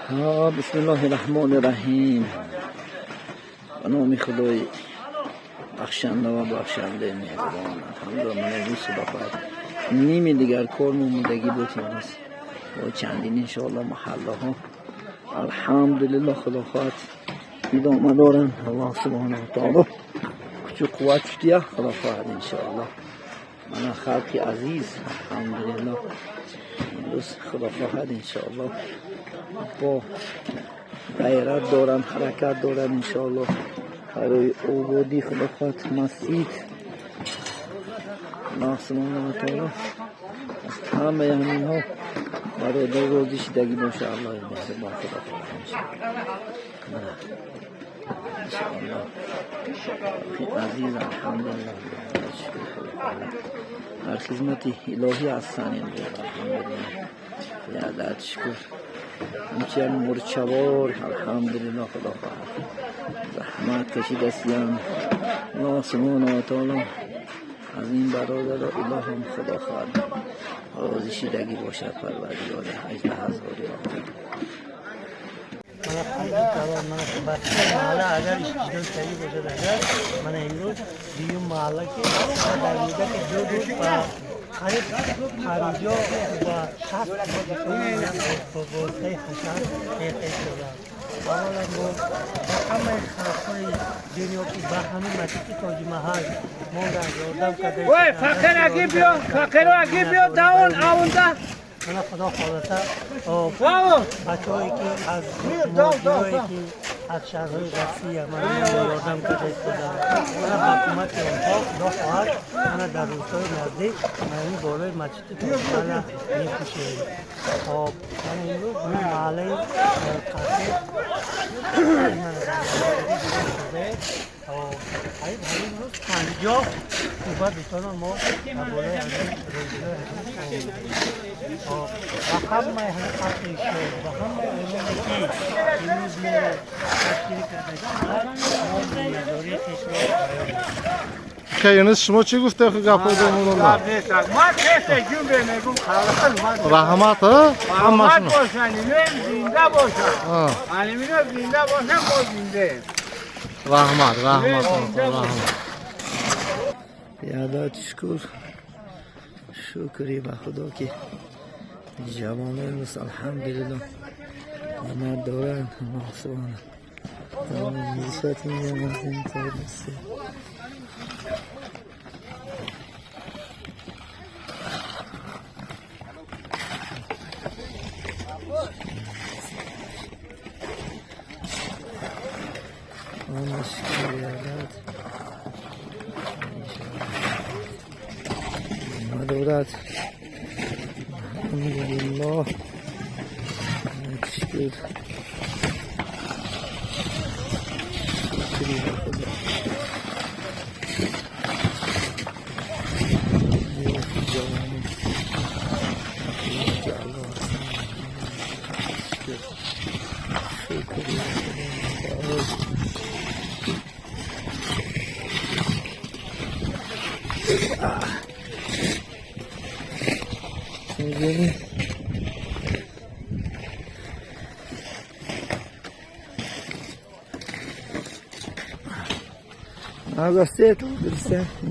بسم الله الرحمن الرحیم. به نام خدای بخشنده و بخشنده مهربان. الحمدلله من امروز صبح نیمی دیگر کار موندگی بود امروز و چندین انشاءالله محله ها الحمدلله خدا خواهد ادامه دارن. الله سبحانه و تعالی کچو قوت شدیه خدا خواهد انشاءالله. من خلق عزیز الحمدلله امروز خدا خواهد انشاءالله با غیرت دارن، حرکت دارن انشاءالله برای آبادی خدا خواهد مسجد الله سبحانه و تعالی از همه همین ها برای در روزی شدگی باشه. الله مهربان خدا خواهد انشاءالله عزیز الحمدلله در خدمت الهی هستن الحمدلله. یادت شکر همچنین مرچوار الحمدلله خدا خواهد زحمت کشید استیم. الله سبحانه و تعالی از این برادر اله هم خدا خواهد راضی شدگی باشد پروردگار اجل هزاری من بچه محله اگر اشتیدان سریع باشد اگر من امروز دیون محله که در میده که دو خرید خریجا و شخص با بازده خشن خیلی شده. اولا با همه خلقهای دنیا که به همه مسجد تاج محل ما را یادم کرده. وای فقیر اگه بیا، فقیر اگه بیا داون آونده. من خدا خالصه بچه‌هایی که از موجودایی که از شهرهای رسی من یادم کرده خدا من حکومت آنها خدا خواهد من در روزهای نزدیک من این بالای مسجد تاجمحل می‌پوشم. خب من امروز این محله قصر همین روز 50 بعد دوستان ما بالای از و همه حقیقی شد و همه علومی که امروز ما تشکیل کرده نداری خشم یونس شما چی گفته که گپ داریم؟ ما کسی جون بمیگم خالق رحمت ها؟ رحمت باشن اینو زنده باشن علمینا زنده باشن ما زنده رحمت یادت شکر شکری به خدا که جوانه امروز الحمدلله آمد دارن. الله سبحانه نسبت میگم از این طور بسته آن شکر یادت مدارت الحمدلله شکر شکری خدا جوانی شکری خدا Agastei tudo certo.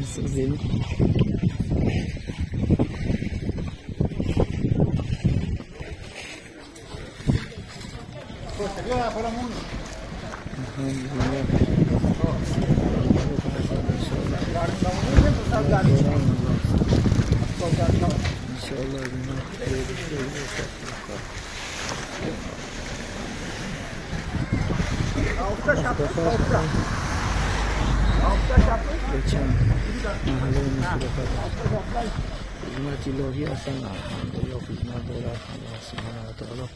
Isso mesmo. Geçen mahallemizde kadar hizmet ilahi asan alhamdülillah hizmet dolar Allah subhanahu wa ta'ala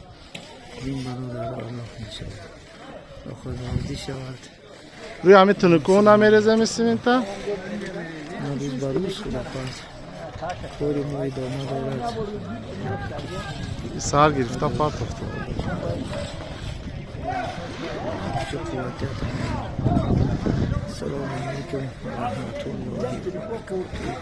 din bana da Allah inşallah و خداوندی شود. روی همین تونکو نمیرزه میسیم این تا؟ روز بروز خدا خواهد خوری ما ادامه دارد. سهر گرفته پارت افتاد. السلام علیکم و رحمت الله و برکاته.